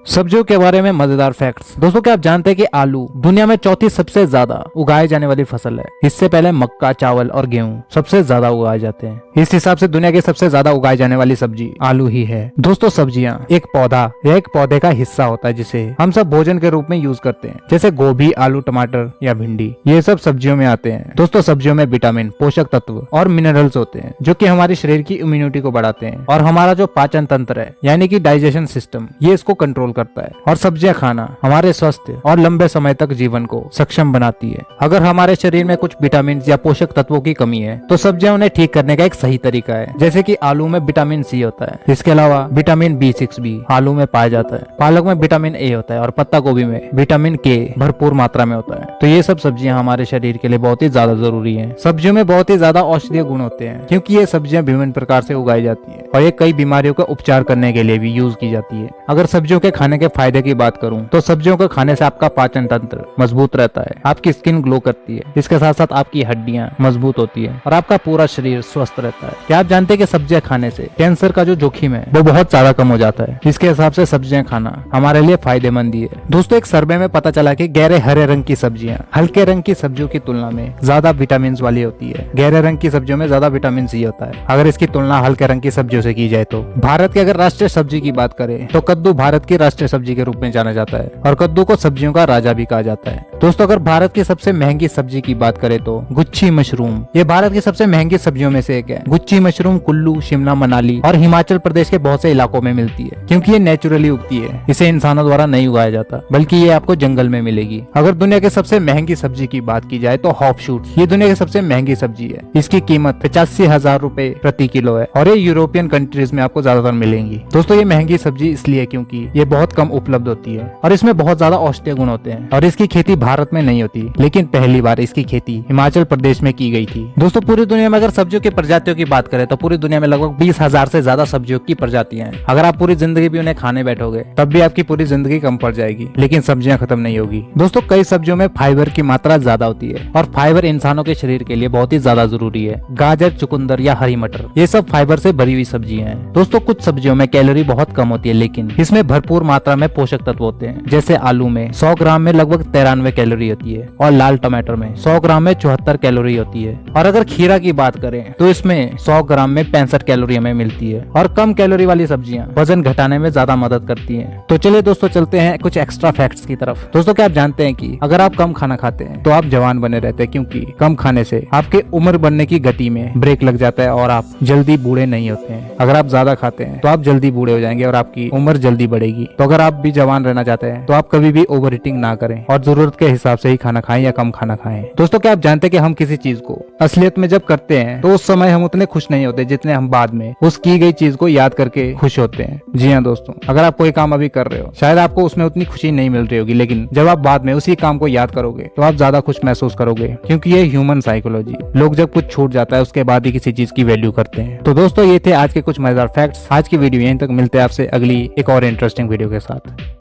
सब्जियों के बारे में मजेदार फैक्ट्स। दोस्तों क्या आप जानते हैं कि आलू दुनिया में चौथी सबसे ज्यादा उगाए जाने वाली फसल है। इससे पहले मक्का, चावल और गेहूं सबसे ज्यादा उगाए जाते हैं। इस हिसाब से दुनिया की सबसे ज्यादा उगाई जाने वाली सब्जी आलू ही है। दोस्तों सब्जियां एक पौधा या एक पौधे का हिस्सा होता है जिसे हम सब भोजन के रूप में यूज करते हैं, जैसे गोभी, आलू, टमाटर या भिंडी, ये सब सब्जियों में आते हैं। दोस्तों सब्जियों में विटामिन, पोषक तत्व और मिनरल्स होते हैं जो कि हमारे शरीर की इम्यूनिटी को बढ़ाते हैं और हमारा जो पाचन तंत्र है यानी कि डाइजेशन सिस्टम, ये इसको कंट्रोल करता है। और सब्जियां खाना हमारे स्वास्थ्य और लंबे समय तक जीवन को सक्षम बनाती है। अगर हमारे शरीर में कुछ विटामिन या पोषक तत्वों की कमी है तो सब्जियां उन्हें ठीक करने का एक सही तरीका है। जैसे कि आलू में विटामिन सी होता है, इसके अलावा विटामिन B6 भी आलू में पाया जाता है। पालक में विटामिन ए होता है और पत्ता गोभी में विटामिन के भरपूर मात्रा में होता है। तो ये सब सब्जियां हमारे शरीर के लिए बहुत ही ज्यादा जरूरी है। सब्जियों में बहुत ही ज्यादा औषधीय गुण होते हैं क्योंकि ये सब्जियां विभिन्न प्रकार से उगाई जाती है और ये कई बीमारियों का उपचार करने के लिए भी यूज की जाती है। अगर सब्जियों के खाने के फायदे की बात करूं तो सब्जियों को खाने से आपका पाचन तंत्र मजबूत रहता है, आपकी स्किन ग्लो करती है, इसके साथ साथ आपकी हड्डियां मजबूत होती है और आपका पूरा शरीर स्वस्थ रहता है। क्या आप जानते हैं कि सब्जियां खाने से कैंसर का जो जोखिम है वो बहुत ज्यादा कम हो जाता है। इसके हिसाब से सब्जियां खाना हमारे लिए फायदेमंद ही है। दोस्तों एक सर्वे में पता चला कि गहरे हरे रंग की सब्जियां हल्के रंग की सब्जियों की तुलना में ज्यादा विटामिन वाली होती है। गहरे रंग की सब्जियों में ज्यादा विटामिन सी होता है अगर इसकी तुलना हल्के रंग की सब्जियों से की जाए तो। भारत की अगर राष्ट्रीय सब्जी की बात करें तो कद्दू भारत की राष्ट्रीय सब्जी के रूप में जाना जाता है और कद्दू को सब्जियों का राजा भी कहा जाता है। दोस्तों अगर भारत की सबसे महंगी सब्जी की बात करें तो गुच्छी मशरूम, ये भारत की सबसे महंगी सब्जियों में से एक है। गुच्छी मशरूम कुल्लू, शिमला, मनाली और हिमाचल प्रदेश के बहुत से इलाकों में मिलती है क्योंकि ये नेचुरली उगती है। इसे इंसानों द्वारा नहीं उगाया जाता बल्कि ये आपको जंगल में मिलेगी। अगर दुनिया की सबसे महंगी सब्जी की बात की जाए तो हॉप शूट, ये दुनिया की सबसे महंगी सब्जी है। इसकी कीमत 85,000 रुपए प्रति किलो है और ये यूरोपियन कंट्रीज में आपको ज्यादातर मिलेंगी। दोस्तों ये महंगी सब्जी इसलिए क्योंकि ये बहुत कम उपलब्ध होती है और इसमें बहुत ज्यादा औषधीय गुण होते हैं और इसकी खेती भारत में नहीं होती, लेकिन पहली बार इसकी खेती हिमाचल प्रदेश में की गई थी। दोस्तों पूरी दुनिया में अगर सब्जियों की प्रजातियों की बात करें तो पूरी दुनिया में लगभग 20,000 से ज्यादा सब्जियों की प्रजातियां हैं। अगर आप पूरी जिंदगी भी उन्हें खाने बैठोगे तब भी आपकी पूरी जिंदगी कम पड़ जाएगी, लेकिन सब्जियां खत्म नहीं होगी। दोस्तों कई सब्जियों में फाइबर की मात्रा ज्यादा होती है और फाइबर इंसानों के शरीर के लिए बहुत ही ज्यादा जरूरी है। गाजर, चुकंदर या हरी मटर, ये सब फाइबर से भरी हुई सब्जियां हैं। दोस्तों कुछ सब्जियों में कैलोरी बहुत कम होती है लेकिन इसमें भरपूर मात्रा में पोषक तत्व होते हैं। जैसे आलू में 100 ग्राम में लगभग 93 कैलोरी होती है और लाल टमाटर में 100 ग्राम में 74 कैलोरी होती है। और अगर खीरा की बात करें तो इसमें 100 ग्राम में 65 कैलोरी हमें मिलती है। और कम कैलोरी वाली सब्जियां वजन घटाने में ज्यादा मदद करती हैं। तो चलिए दोस्तों चलते हैं कुछ एक्स्ट्रा फैक्ट्स की तरफ। दोस्तों क्या आप जानते हैं कि अगर आप कम खाना खाते हैं तो आप जवान बने रहते हैं क्योंकि कम खाने से आपके उम्र बढ़ने की गति में ब्रेक लग जाता है और आप जल्दी बूढ़े नहीं होते हैं। अगर आप ज्यादा खाते हैं तो आप जल्दी बूढ़े हो जाएंगे और आपकी उम्र जल्दी बढ़ेगी। तो अगर आप भी जवान रहना चाहते हैं तो आप कभी भी ओवर ईटिंग ना करें और जरूरत के हिसाब से ही खाना खाएं या कम खाना खाएं। दोस्तों क्या आप जानते हैं कि हम किसी चीज को असलियत में जब करते हैं तो उस समय हम उतने खुश नहीं होते जितने हम बाद में उस की गई चीज को याद करके खुश होते हैं। जी हाँ दोस्तों, अगर आप कोई काम अभी कर रहे हो शायद आपको उसमें उतनी खुशी नहीं मिल रही होगी, लेकिन जब आप बाद में उसी काम को याद करोगे तो आप ज्यादा खुश महसूस करोगे क्योंकि ये ह्यूमन साइकोलॉजी। लोग जब कुछ छूट जाता है उसके बाद ही किसी चीज की वैल्यू करते हैं। तो दोस्तों ये थे आज के कुछ मजेदार फैक्ट्स। आज की वीडियो यहीं तक, मिलते हैं आपसे अगली एक और इंटरेस्टिंग वीडियो के साथ।